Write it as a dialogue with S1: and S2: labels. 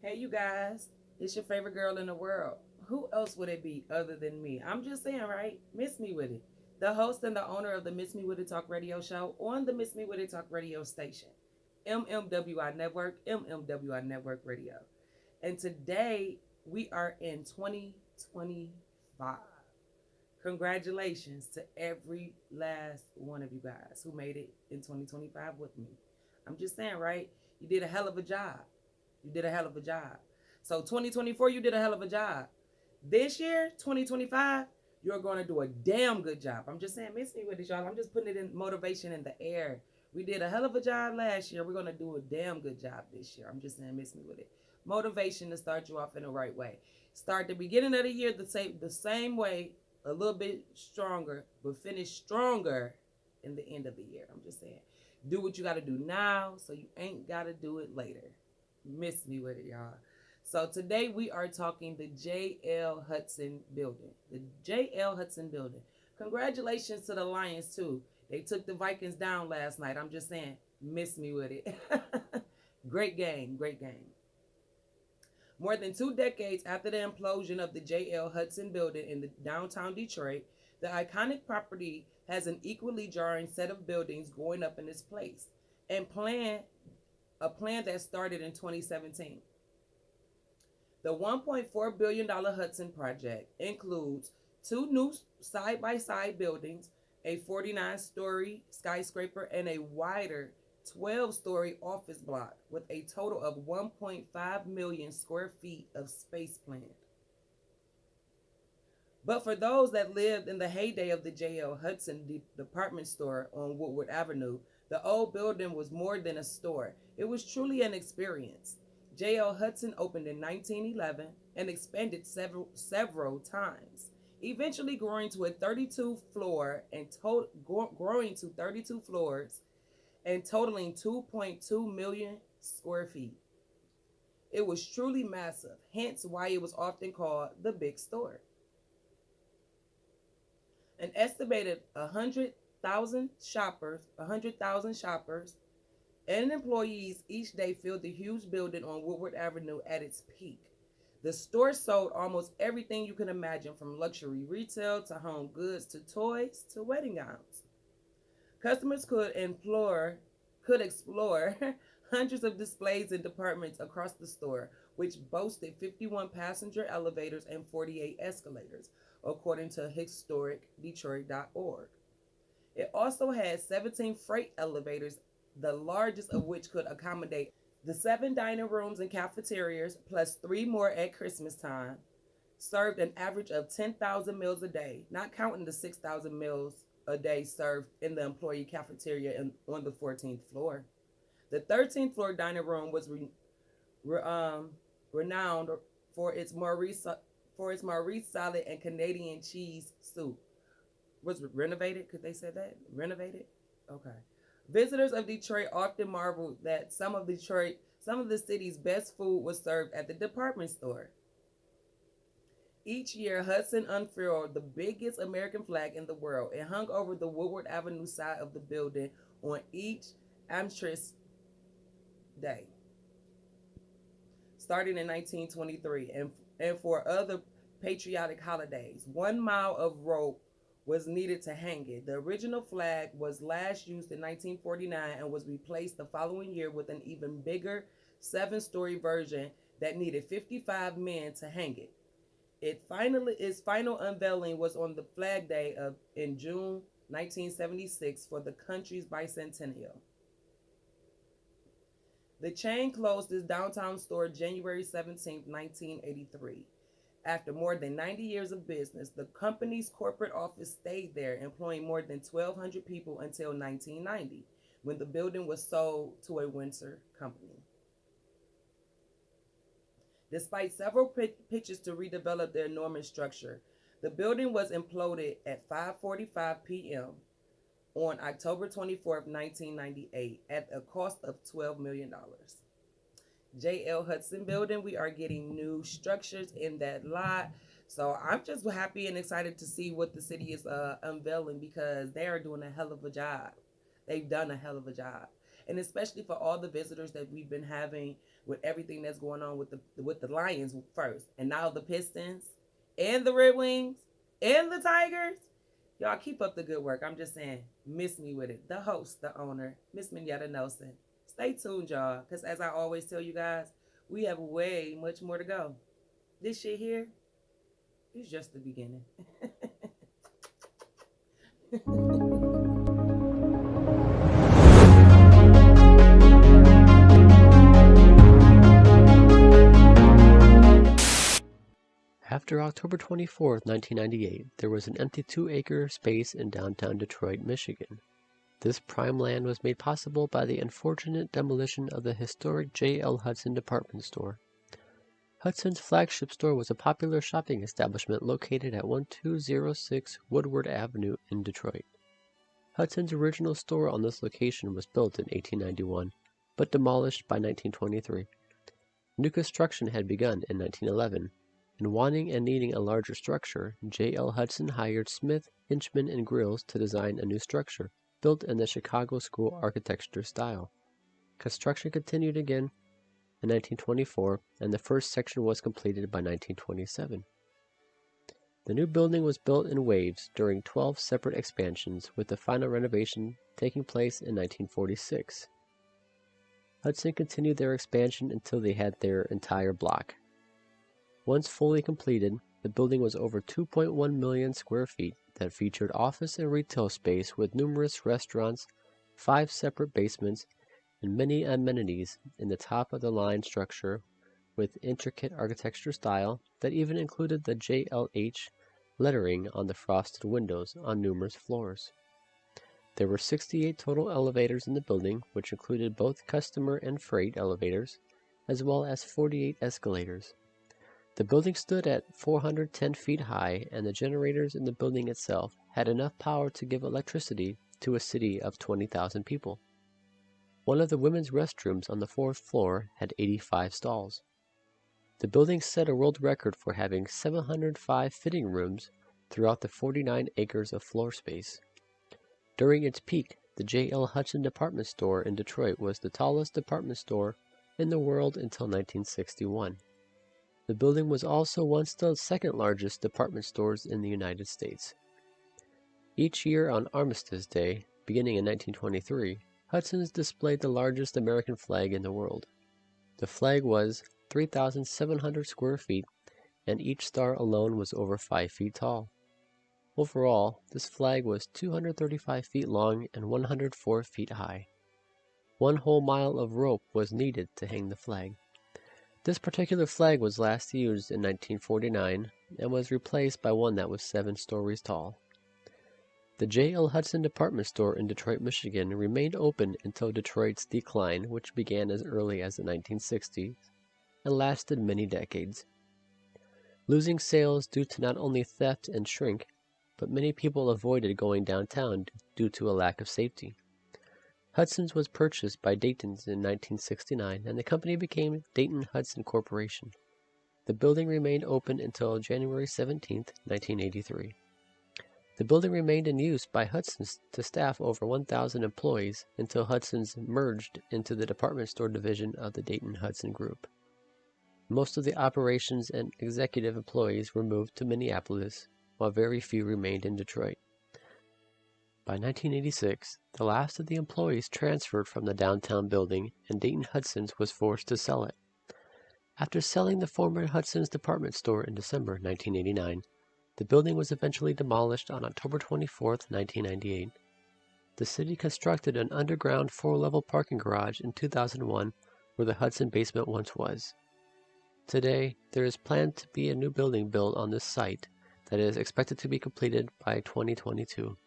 S1: Hey, you guys, it's your favorite girl in the world. Who else would it be other than me? I'm just saying, right? Miss Me With It, the host and the owner of the Miss Me With It Talk radio show on the Miss Me With It Talk radio station, MMWI Network, MMWI Network Radio. And today we are in 2025. Congratulations to every last one of you guys who made it in 2025 with me. I'm just saying, right? You did a hell of a job. You did a hell of a job. So 2024, you did a hell of a job. This year, 2025, you're going to do a damn good job. I'm just saying, miss me with it, y'all. I'm just putting it in motivation in the air. We did a hell of a job last year. We're going to do a damn good job this year. I'm just saying, miss me with it. Motivation to start you off in the right way. Start the beginning of the year the same way, a little bit stronger, but finish stronger in the end of the year. I'm just saying, do what you got to do now so you ain't got to do it later. Miss me with it, y'all. So today we are talking the J.L. Hudson building. The J.L. Hudson building. Congratulations to the Lions, too. They took the Vikings down last night. I'm just saying, miss me with it. Great game, great game. More than 2 decades after the implosion of the J.L. Hudson building in the downtown Detroit, the iconic property has an equally jarring set of buildings going up in its place, and a plan that started in 2017. The $1.4 billion Hudson project includes 2 new side-by-side buildings, a 49-story skyscraper, and a wider 12-story office block with a total of 1.5 million square feet of space planned. But for those that lived in the heyday of the J.L. Hudson department store on Woodward Avenue, the old building was more than a store. It was truly an experience. J.L. Hudson opened in 1911 and expanded several times, eventually growing to 32 floors and totaling 2.2 million square feet. It was truly massive, hence why it was often called the Big Store. An estimated 100,000 shoppers and employees each day filled the huge building on Woodward Avenue at its peak. The store sold almost everything you can imagine, from luxury retail to home goods to toys to wedding gowns. Customers could explore hundreds of displays and departments across the store, which boasted 51 passenger elevators and 48 escalators, according to historicdetroit.org. It also had 17 freight elevators, the largest of which could accommodate the 7 dining rooms and cafeterias, plus 3 more at Christmas time, served an average of 10,000 meals a day, not counting the 6,000 meals a day served in the employee cafeteria on the 14th floor. The 13th floor dining room was renowned for its Maurice salad and Canadian cheese soup. Was renovated? Could they say that? Renovated? Okay. Visitors of Detroit often marveled that some of the city's best food was served at the department store. Each year, Hudson unfurled the biggest American flag in the world. It hung over the Woodward Avenue side of the building on each Armistice Day, starting in 1923, and for other patriotic holidays. 1 mile of rope was needed to hang it. The original flag was last used in 1949 and was replaced the following year with an even bigger 7-story version that needed 55 men to hang it. Its final unveiling was on the Flag Day in June 1976 for the country's bicentennial. The chain closed its downtown store January 17, 1983. After more than 90 years of business, the company's corporate office stayed there, employing more than 1,200 people until 1990, when the building was sold to a Windsor company. Despite several pitches to redevelop the enormous structure, the building was imploded at 5:45 p.m. on October 24, 1998, at a cost of $12 million. J.L. Hudson building, we are getting new structures in that lot. So I'm just happy and excited to see what the city is unveiling, because they are doing a hell of a job. They've done a hell of a job. And especially for all the visitors that we've been having with everything that's going on with the Lions first, and now the Pistons and the Red Wings and the Tigers. Y'all keep up the good work. I'm just saying, miss me with it. The host, the owner, Miss Mignetta Nelson. Stay tuned, y'all, because as I always tell you guys, we have way much more to go. This shit here is just the beginning.
S2: After October 24, 1998, there was an empty 2-acre space in downtown Detroit, Michigan. This prime land was made possible by the unfortunate demolition of the historic J.L. Hudson department store. Hudson's flagship store was a popular shopping establishment located at 1206 Woodward Avenue in Detroit. Hudson's original store on this location was built in 1891, but demolished by 1923. New construction had begun in 1911, and wanting and needing a larger structure, J.L. Hudson hired Smith, Hinchman & Grills to design a new structure, built in the Chicago School architecture style. Construction continued again in 1924, and the first section was completed by 1927. The new building was built in waves during 12 separate expansions, with the final renovation taking place in 1946. Hudson continued their expansion until they had their entire block. Once fully completed, the building was over 2.1 million square feet that featured office and retail space with numerous restaurants, 5 separate basements, and many amenities in the top-of-the-line structure with intricate architecture style that even included the JLH lettering on the frosted windows on numerous floors. There were 68 total elevators in the building, which included both customer and freight elevators, as well as 48 escalators. The building stood at 410 feet high, and the generators in the building itself had enough power to give electricity to a city of 20,000 people. One of the women's restrooms on the 4th floor had 85 stalls. The building set a world record for having 705 fitting rooms throughout the 49 acres of floor space. During its peak, the J.L. Hudson department store in Detroit was the tallest department store in the world until 1961. The building was also once the second largest department stores in the United States. Each year on Armistice Day, beginning in 1923, Hudson's displayed the largest American flag in the world. The flag was 3,700 square feet, and each star alone was over 5 feet tall. Overall, this flag was 235 feet long and 104 feet high. 1 whole mile of rope was needed to hang the flag. This particular flag was last used in 1949 and was replaced by one that was 7 stories tall. The J.L. Hudson department store in Detroit, Michigan remained open until Detroit's decline, which began as early as the 1960s and lasted many decades. Losing sales due to not only theft and shrink, but many people avoided going downtown due to a lack of safety. Hudson's was purchased by Dayton's in 1969, and the company became Dayton-Hudson Corporation. The building remained open until January 17, 1983. The building remained in use by Hudson's to staff over 1,000 employees until Hudson's merged into the department store division of the Dayton-Hudson Group. Most of the operations and executive employees were moved to Minneapolis, while very few remained in Detroit. By 1986, the last of the employees transferred from the downtown building, and Dayton-Hudson's was forced to sell it. After selling the former Hudson's department store in December 1989, the building was eventually demolished on October 24, 1998. The city constructed an underground 4-level parking garage in 2001 where the Hudson basement once was. Today, there is planned to be a new building built on this site that is expected to be completed by 2022.